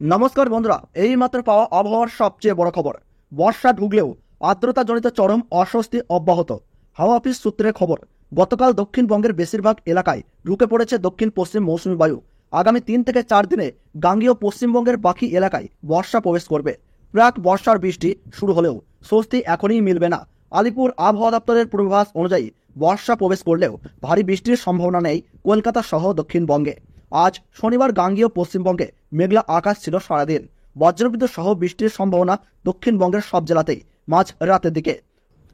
নমস্কার বন্ধুরা, এই মাত্র পাওয়া আবহাওয়ার সবচেয়ে বড় খবর। বর্ষা ঢুকলেও আর্দ্রতাজনিত চরম অস্বস্তি অব্যাহত। হাওয়া অফিস সূত্রে খবর, গতকাল দক্ষিণবঙ্গের বেশিরভাগ এলাকায় ঢুকে পড়েছে দক্ষিণ পশ্চিম মৌসুমী বায়ু। আগামী 3 থেকে 4 দিনে গাঙ্গেয় পশ্চিমবঙ্গের বাকি এলাকায় বর্ষা প্রবেশ করবে। প্রাক বর্ষার বৃষ্টি শুরু হলেও স্বস্তি এখনই মিলবে না। আলিপুর আবহাওয়া দপ্তরের পূর্বাভাস অনুযায়ী বর্ষা প্রবেশ করলেও ভারী বৃষ্টির সম্ভাবনা নেই কলকাতা সহ দক্ষিণবঙ্গে। আজ শনিবার গাঙ্গেয় পশ্চিমবঙ্গে মেঘলা আকাশ ছিল সারাদিন। বজ্রবিদ্যুৎ সহ বৃষ্টির সম্ভাবনা দক্ষিণবঙ্গের সব জেলাতেই মাঝ রাতের দিকে।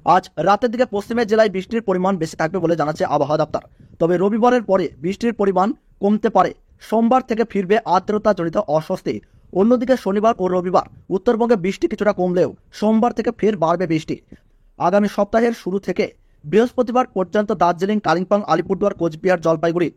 আজ রাতের দিকে পশ্চিমের জেলায় বৃষ্টির পরিমাণ বেশি থাকবে বলে জানাচ্ছে আবহাওয়া দপ্তর। তবে রবিবারের পরে বৃষ্টির পরিমাণ কমতে পারে। সোমবার থেকে ফিরবে আর্দ্রতাজনিত অস্বস্তি। অন্যদিকে শনিবার ও রবিবার উত্তরবঙ্গে বৃষ্টি কিছুটা কমলেও সোমবার থেকে ফের বাড়বে বৃষ্টি। আগামী সপ্তাহের শুরু থেকে বৃহস্পতিবার পর্যন্ত দার্জিলিং, কালিম্পং, আলিপুরদুয়ার, কোচবিহার, জলপাইগুড়ি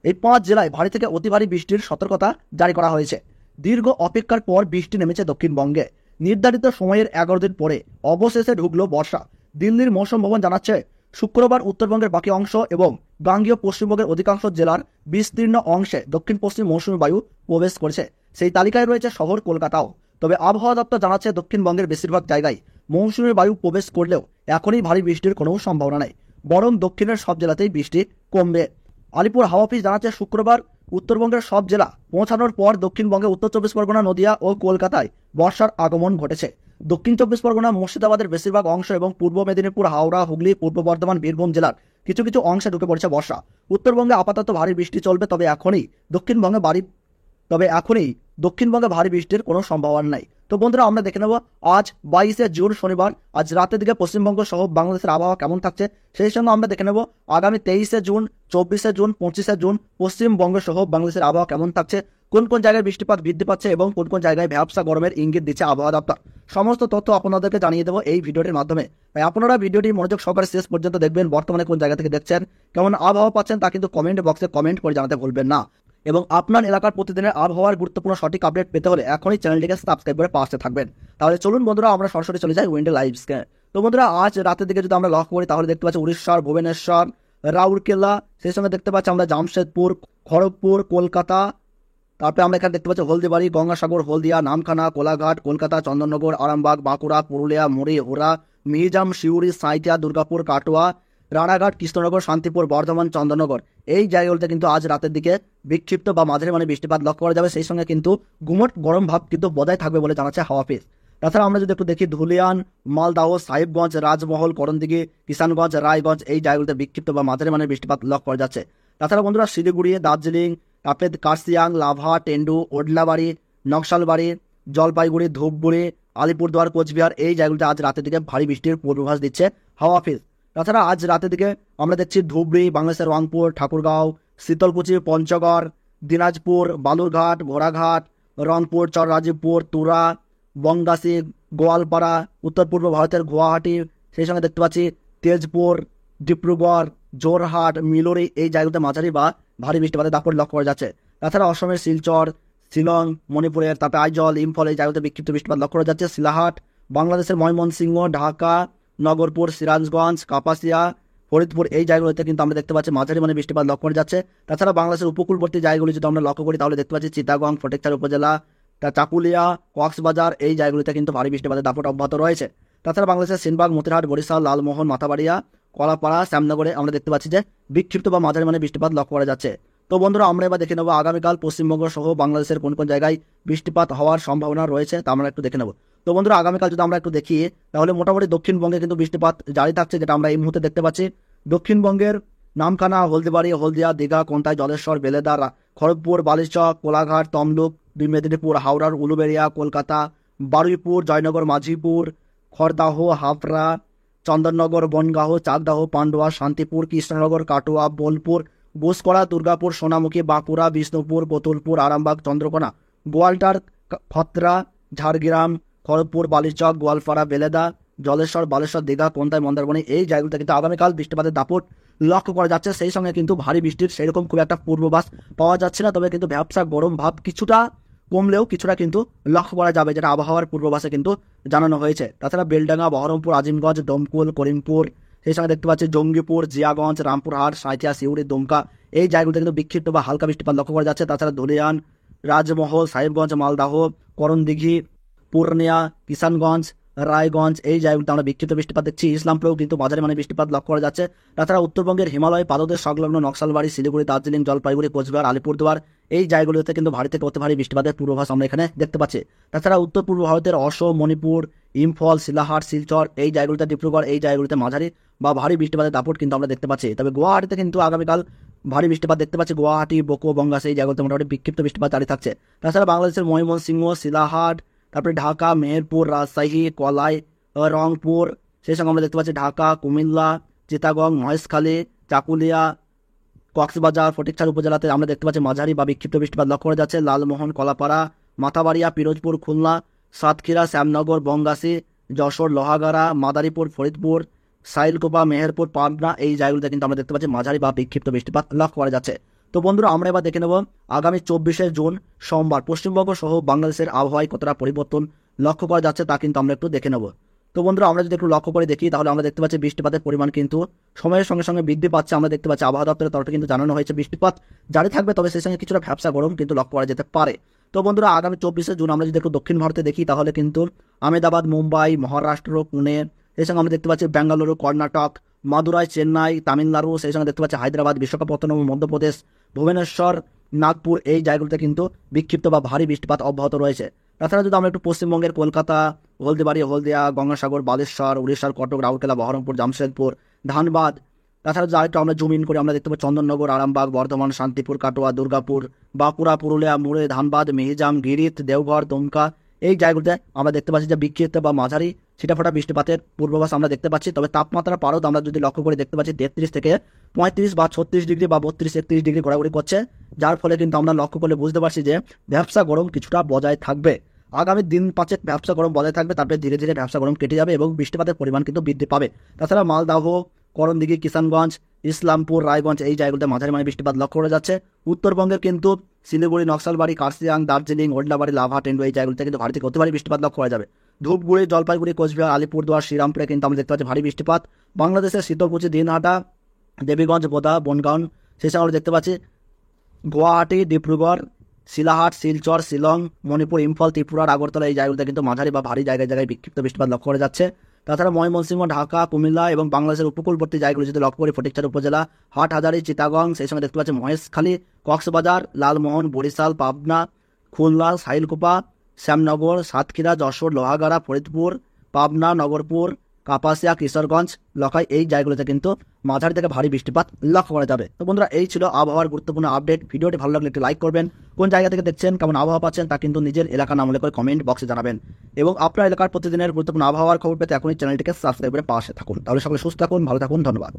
এই 5 জেলায় ভারী থেকে অতি ভারী বৃষ্টির সতর্কতা জারি করা হয়েছে। দীর্ঘ অপেক্ষার পর বৃষ্টি নেমেছে দক্ষিণবঙ্গে। নির্ধারিত সময়ের 11 দিন পরে অবশেষে ঢুকলো বর্ষা। দিল্লির মৌসুম ভবন জানাচ্ছে, শুক্রবার উত্তরবঙ্গের বাকি অংশ এবং গাঙ্গেয় পশ্চিমবঙ্গের অধিকাংশ জেলার বিস্তীর্ণ অংশে দক্ষিণ পশ্চিম মৌসুমী বায়ু প্রবেশ করেছে। সেই তালিকায় রয়েছে শহর কলকাতাও। তবে আবহাওয়া দপ্তর জানাচ্ছে, দক্ষিণবঙ্গের বেশিরভাগ জায়গায় মৌসুমী বায়ু প্রবেশ করলেও এখনই ভারী বৃষ্টির কোনো সম্ভাবনা নেই, বরং দক্ষিণের সব জেলাতেই বৃষ্টি কমবে। আলিপুর হাওয়া অফিস জানাচ্ছে, শুক্রবার উত্তরবঙ্গের সব জেলা পৌঁছানোর পর দক্ষিণবঙ্গে উত্তর 24 পরগনা, নদিয়া ও কলকাতায় বর্ষার আগমন ঘটেছে। দক্ষিণ 24 পরগনা, মুর্শিদাবাদের বেশিরভাগ অংশ এবং পূর্ব মেদিনীপুর, হাওড়া, হুগলি, পূর্ব বর্ধমান, বীরভূম জেলার কিছু কিছু অংশে ঢুকে পড়েছে বর্ষা। উত্তরবঙ্গে আপাতত ভারী বৃষ্টি চলবে, তবে এখনই দক্ষিণবঙ্গে ভারী বৃষ্টির কোনো সম্ভাবনা নাই। তো বন্ধুরা, আমরা দেখে নেব আজ 22শে জুন শনিবার আজ রাতের দিকে পশ্চিমবঙ্গ সহ বাংলাদেশের আবহাওয়া কেমন থাকছে। সেই সঙ্গে আমরা দেখে নেব আগামী 23শে জুন, 24শে জুন, 25শে জুন পশ্চিমবঙ্গ সহ বাংলাদেশের আবহাওয়া কেমন থাকছে, কোন কোন জায়গায় বৃষ্টিপাত বৃদ্ধি পাচ্ছে এবং কোন কোন জায়গায় ভ্যাবসা গরমের ইঙ্গিত দিচ্ছে আবহাওয়া দপ্তর। সমস্ত তথ্য আপনাদেরকে জানিয়ে দেবো এই ভিডিওটির মাধ্যমে। তাই আপনারা ভিডিওটি মনোযোগ সহকারে শেষ পর্যন্ত দেখবেন। বর্তমানে কোন জায়গা থেকে দেখছেন, কেমন আবহাওয়া পাচ্ছেন তা কিন্তু কমেন্ট বক্সে কমেন্ট করে জানাতে ভুলবেন না। এবং আপনার এলাকার প্রতিদিনের আবহাওয়ার গুরুত্বপূর্ণ সঠিক আপডেট পেতে হলে এখনই চ্যানেলটিকে সাবস্ক্রাইব করে পাশে থাকবেন। তাহলে চলুন বন্ধুরা, আমরা সরাসরি চলে যাই উইন্ডো লাইভসকে। তো বন্ধুরা, আজ রাতের দিকে যদি আমরা লক্ষ্য করি তাহলে দেখতে পাচ্ছি উড়িষ্যার ভুবনেশ্বর, রাউরকেলা, সেই সঙ্গে দেখতে পাচ্ছি আমরা জামশেদপুর, খড়গপুর, কলকাতা, তারপরে আমরা এখানে দেখতে পাচ্ছি হলদিবাড়ি, গঙ্গাসাগর, হলদিয়া, নামখানা, কোলাঘাট, কলকাতা, চন্দননগর, আরামবাগ, বাঁকুড়া, পুরুলিয়া, মুড়ি, ওরা, মিহিজাম, শিউড়ি, সাঁইথিয়া, দুর্গাপুর, কাটোয়া, রানাঘাট, কৃষ্ণনগর, শান্তিপুর, বর্ধমান, চন্দননগর এই জায়গাগুলোতে কিন্তু আজ রাতের দিকে বিক্ষিপ্ত বা মাঝারি মানে বৃষ্টিপাত লক্ষ্য করা যাবে। সেই সঙ্গে কিন্তু গুমট গরম ভাব কিন্তু বজায় থাকবে বলে জানাচ্ছে হাওয়া অফিস। তাছাড়া আমরা যদি একটু দেখি, ধুলিয়ান, মালদাহ, সাহিবগঞ্জ, রাজমহল, করণদিঘি, কিষানগঞ্জ, রায়গঞ্জ এই জায়গাগুলোতে বিক্ষিপ্ত বা মাঝারি মানে বৃষ্টিপাত লক্ষ্য করা যাচ্ছে। তাছাড়া বন্ধুরা, শিলিগুড়ি, দার্জিলিং, তারপরে কার্শিয়াং, লাভা, টেন্ডু, ওডলাবাড়ি, নকশালবাড়ি, জলপাইগুড়ি, ধূপগুড়ি, আলিপুরদুয়ার, কোচবিহার এই জায়গাগুলোতে আজ রাতের দিকে ভারী বৃষ্টির পূর্বাভাস দিচ্ছে হাওয়া অফিস। তাছাড়া আজ রাতের দিকে আমরা দেখছি ধুবড়ি, বাংলাদেশের রংপুর, ঠাকুরগাঁও, শীতলকুচি, পঞ্চগড়, দিনাজপুর, বালুরঘাট, ঘোড়াঘাট, রংপুর, চররাজীবপুর, তুরা, বনগাছি, গোয়ালপাড়া, উত্তর পূর্ব ভারতের গুয়াহাটি, সেই সঙ্গে দেখতে পাচ্ছি তেজপুর, ডিব্রুগড়, জোরহাট, মিলোরি এই জায়গাতে মাঝারি বা ভারী বৃষ্টিপাতের দাপট লক্ষ্য করা যাচ্ছে। তাছাড়া অসমের শিলচর, শিলং, মণিপুরের তারপরে আইজল, ইম্ফল এই জায়গাতে বিক্ষিপ্ত বৃষ্টিপাত লক্ষ্য করা যাচ্ছে। শিলাহাট, বাংলাদেশের ময়মনসিংহ, ঢাকা, নগরপুর, সিরাজগঞ্জ, কাপাসিয়া, ফরিদপুর এই জায়গাগুলোতে কিন্তু আমরা দেখতে পাচ্ছি মাঝারি মানে বৃষ্টিপাত লক্ষ্য করা যাচ্ছে। তাছাড়া বাংলাদেশের উপকূলবর্তী জায়গাগুলি যদি আমরা লক্ষ্য করি তাহলে দেখতে পাচ্ছি চিটাগং, ফটিকছড়ি উপজেলা, চাকুলিয়া, কক্সবাজার এই জায়গাগুলিতে কিন্তু ভারী বৃষ্টিপাতের দাপট অব্যাহত রয়েছে। তাছাড়া বাংলাদেশের সেনবাগ, মতিরহাট, বরিশাল, লালমোহন, মাথাবাড়িয়া, কলাপাড়া, শ্যামনগরে আমরা দেখতে পাচ্ছি যে বিক্ষিপ্ত বা মাঝারি মানে বৃষ্টিপাত লক্ষ্য করা যাচ্ছে। তো বন্ধুরা, আমরা এবার দেখে নেবো আগামীকাল পশ্চিমবঙ্গ সহ বাংলাদেশের কোন কোন জায়গায় বৃষ্টিপাত হওয়ার সম্ভাবনা রয়েছে তা আমরা একটু দেখে নেবো। তো বন্ধুরা, আগামীকাল যদি আমরা একটু দেখি তাহলে মোটামুটি দক্ষিণবঙ্গে কিন্তু বৃষ্টিপাত জারি থাকছে, যেটা আমরা এই মুহূর্তে দেখতে পাচ্ছি। দক্ষিণবঙ্গের নামখানা, হলদিবাড়ি, হলদিয়া, দীঘা, কোন্তাই, জলেশ্বর, বেলেদা, খড়গপুর, বালিচক, কোলাঘাট, তমলুক, দুই মেদিনীপুর, হাওড়ার উলুবেড়িয়া, কলকাতা, বারুইপুর, জয়নগর, মাঝিপুর, খড়দাহ, হাবড়া, চন্দননগর, বনগাঁও, চাকদাহ, পান্ডুয়া, শান্তিপুর, কৃষ্ণনগর, কাটোয়া, বোলপুর, ঘোষকরা, দুর্গাপুর, সোনামুখী, বাঁকুড়া, বিষ্ণুপুর, বোতুলপুর, আরামবাগ, চন্দ্রকোনা, গোয়ালটার, খতরা, ঝাড়গ্রাম, খড়গপুর, বালিচক, গোয়ালপাড়া, বেলেদা, জলেশ্বর, বালেশ্বর, দীঘা, কোন্তাই, মন্দারমণি এই জায়গাগুলোতে কিন্তু আগামীকাল বৃষ্টিপাতের দাপট লক্ষ্য করা যাচ্ছে। সেই সঙ্গে কিন্তু ভারী বৃষ্টির সেরকম খুব একটা পূর্বাভাস পাওয়া যাচ্ছে না, তবে কিন্তু ভ্যাবসা গরম ভাব কিছুটা কমলেও কিছুটা কিন্তু লক্ষ্য করা যাবে, যেটা আবহাওয়ার পূর্বাভাসে কিন্তু জানানো হয়েছে। তাছাড়া বেলডাঙ্গা, বহরমপুর, আজিমগঞ্জ, দমকুল, করিমপুর, সেই সঙ্গে দেখতে পাচ্ছি জঙ্গিপুর, জিয়াগঞ্জ, রামপুরহাট, সাঁইথিয়া, সিউড়ি, দুমকা এই জায়গাগুলোতে কিন্তু বিক্ষিপ্ত বা হালকা বৃষ্টিপাত লক্ষ্য করা যাচ্ছে। তাছাড়া ধুলিয়ান, রাজমহল, সাহেবগঞ্জ, মালদাহ, করণদিঘি, পূর্ণিয়া, কিষানগঞ্জ, রায়গঞ্জ এই জায়গাগুলোতে আমরা বিক্ষিপ্ত বৃষ্টিপাত দেখছি। ইসলামপুরেও কিন্তু মাঝারি মানে বৃষ্টিপাত লক্ষ্য করা যাচ্ছে। তাছাড়া উত্তরবঙ্গের হিমালয় পাদদেশ সংলগ্ন নকশালবাড়ি, শিলিগুড়ি, দার্জিলিং, জলপাইগুড়ি, কোচবিহার, আলিপুরদুয়ার এই জায়গাগুলোতে কিন্তু ভারী থেকে অতি ভারী বৃষ্টিপাতের পূর্বাভাস আমরা এখানে দেখতে পাচ্ছি। তাছাড়া উত্তর পূর্ব ভারতের অসম, মণিপুর, ইম্ফল, শিলাহাট, শিলচর এই জায়গাগুলোতে, ডিব্রুগড় এই জায়গাগুলোতে মাঝারি বা ভারী বৃষ্টিপাতের দাপট কিন্তু আমরা দেখতে পাচ্ছি। তবে গুয়াহাটিতে কিন্তু আগামীকাল ভারী বৃষ্টিপাত দেখতে পাচ্ছি। গুয়াহাটি, বোকো, বঙ্গাস এই জায়গাগুলোতে মোটামুটি বিক্ষিপ্ত বৃষ্টিপাত জারি থাকছে। তাছাড়া বাংলাদেশের ময়মনসিংহ, শিলাহাট, তারপরে ঢাকা, মেহেরপুর, রাজশাহী, কলাই, রংপুর, সেই সঙ্গে আমরা দেখতে পাচ্ছি ঢাকা, কুমিল্লা, চিটাগং, মহেশখালী, চাকুলিয়া, কক্সবাজার, ফটিকছড়ি উপজেলাতে আমরা দেখতে পাচ্ছি মাঝারি বা বিক্ষিপ্ত বৃষ্টিপাত লক্ষ্য করা যাচ্ছে। লালমোহন, কলাপাড়া, মাথাবাড়িয়া, পিরোজপুর, খুলনা, সাতক্ষীরা, শ্যামনগর, বনগাছি, যশোর, লোহাগাড়া, মাদারীপুর, ফরিদপুর, সাইলকুপা, মেহেরপুর, পাবনা এই জায়গাগুলোতে কিন্তু আমরা দেখতে পাচ্ছি মাঝারি বা বিক্ষিপ্ত বৃষ্টিপাত লক্ষ্য করা যাচ্ছে। তো বন্ধুরা, আমরা এবার দেখে নেব আগামী 24শে জুন সোমবার পশ্চিমবঙ্গ সহ বাংলাদেশের আবহাওয়ায় কতটা পরিবর্তন লক্ষ্য করা যাচ্ছে তা কিন্তু আমরা একটু দেখে নেব। তো বন্ধুরা, আমরা যদি একটু লক্ষ্য করে দেখি তাহলে আমরা দেখতে পাচ্ছি বৃষ্টিপাতের পরিমাণ কিন্তু সময়ের সঙ্গে সঙ্গে বৃদ্ধি পাচ্ছে। আমরা দেখতে পাচ্ছি আবহাওয়া দপ্তরের তরফে কিন্তু জানানো হয়েছে বৃষ্টিপাত জারি থাকবে, তবে সেই সঙ্গে কিছুটা ভ্যাপসা গরম কিন্তু লক্ষ্য করা যেতে পারে। তো বন্ধুরা, আগামী 24শে জুন আমরা যদি একটু দক্ষিণ ভারতে দেখি তাহলে কিন্তু আহমেদাবাদ, মুম্বাই, মহারাষ্ট্র, পুনে, সেই সঙ্গে আমরা দেখতে পাচ্ছি বেঙ্গালুরু, কর্ণাটক, মাদুরাই, চেন্নাই, তামিলনাড়ু, সেই সঙ্গে দেখতে পাচ্ছি হায়দ্রাবাদ, বিশাখাপত্তনম, মধ্যপ্রদেশ, ভুবনেশ্বর, নাগপুর এই জায়গাগুলোতে কিন্তু বিক্ষিপ্ত বা ভারী বৃষ্টিপাত অব্যাহত রয়েছে। তাছাড়া যদি আমরা একটু পশ্চিমবঙ্গের কলকাতা, হলদিবাড়ি, হলদিয়া, গঙ্গাসাগর, বালেশ্বর, উড়িষ্যার কটক, রাউরকেলা, বহরমপুর, জামশেদপুর, ধানবাদ, তাছাড়া যদি আরেকটু আমরা জুম ইন করে আমরা দেখতে পাচ্ছি চন্দননগর, আরামবাগ, বর্ধমান, শান্তিপুর, কাটোয়া, দুর্গাপুর, বাঁকুড়া, পুরুলিয়া, মুড়ে, ধানবাদ, মিহিজাম, গিরিত, দেওঘর, দুমকা এই জায়গাগুলোতে আমরা দেখতে পাচ্ছি যে বিক্ষিপ্ত বা মাঝারি ছিটাফোঁটা বৃষ্টিপাতের পূর্বাভাস আমরা দেখতে পাচ্ছি। তবে তাপমাত্রা পারদ আমরা যদি লক্ষ্য করে দেখতে পাচ্ছি 33 থেকে 35 বা 36 ডিগ্রি বা 32-31 ডিগ্রি ঘোরাঘুরি করছে, যার ফলে কিন্তু আমরা লক্ষ্য করলে বুঝতে পারছি যে ভ্যাপসা গরম কিছুটা বজায় থাকবে। আগামী দিন 5 ভ্যাপসা গরম বজায় থাকবে, তারপরে ধীরে ধীরে ভ্যাপসা গরম কেটে যাবে এবং বৃষ্টিপাতের পরিমাণ কিন্তু বৃদ্ধি পাবে। তাছাড়া মালদাহ, করণদিঘি, কিষানগঞ্জ, ইসলামপুর, রায়গঞ্জ এই জায়গাগুলোতে মাঝারি মানে বৃষ্টিপাত লক্ষ্য করা যাচ্ছে। উত্তরবঙ্গের কিন্তু শিলিগুড়ি, নকশালবাড়ি, কার্শিয়াং, দার্জিলিং, ওল্ডাবাড়ি, লাভা, টেন্ডু এই জায়গাগুলোতে কিন্তু ভারী থেকে অতি ভারী বৃষ্টিপাত লক্ষ্য করা যাবে। ধূপগুড়ি, জলপাইগুড়ি, কোচবিহার, আলিপুরদুয়ার, শ্রীরামপুরে কিন্তু আমরা দেখতে পাচ্ছি ভারী বৃষ্টিপাত। বাংলাদেশের শীতলকুচি, দিনহাটা, দেবীগঞ্জ, বোদা, বনগাঁও, সেই সঙ্গে আমরা দেখতে পাচ্ছি গুয়াহাটি, ডিব্রুগড়, শিলাহাট, শিলচর, শিলং, মণিপুর, ইম্ফল, ত্রিপুরার আগরতলা এই জায়গাগুলোতে কিন্তু মাঝারি বা ভারী জায়গায় জায়গায় বিক্ষিপ্ত বৃষ্টিপাত লক্ষ্য করা যাচ্ছে। তাছাড়া ময়মনসিংহ, ঢাকা, কুমিল্লা এবং বাংলাদেশের উপকূলবর্তী জায়গাগুলো যদি লক্ষ্য করি ফটিকছড়ি উপজেলা, হাটহাজারী, চিটাগং, সেই সঙ্গে দেখতে পাচ্ছি মহেশখালী, কক্সবাজার, লালমোহন, বরিশাল, পাবনা, খুলনা, সাইলকুপা, শ্যামনগর, সাতক্ষীরা, যশোর, লোহাগাড়া, ফরিদপুর, পাবনা, নগরপুর, কাপাসিয়া, কিশোরগঞ্জ, লখাই এই জায়গাগুলোতে কিন্তু মাঝারি থেকে ভারী বৃষ্টিপাত লক্ষ্য করা যাবে। তো বন্ধুরা, এই ছিল আবহাওয়ার গুরুত্বপূর্ণ আপডেট। ভিডিওটি ভালো লাগলে একটি লাইক করবেন। কোন জায়গা থেকে দেখছেন, কেমন আবহাওয়া পাচ্ছেন তা কিন্তু নিজের এলাকা নাম উল্লেখ করে কমেন্ট বক্সে জানাবেন। এবং আপনার এলাকার প্রতিদিনের গুরুত্বপূর্ণ আবহাওয়ার খবর পেতে এখনই চ্যানেলটিকে সাবস্ক্রাইব করে পাশে থাকুন। তাহলে সকলে সুস্থ থাকুন, ভালো থাকুন, ধন্যবাদ।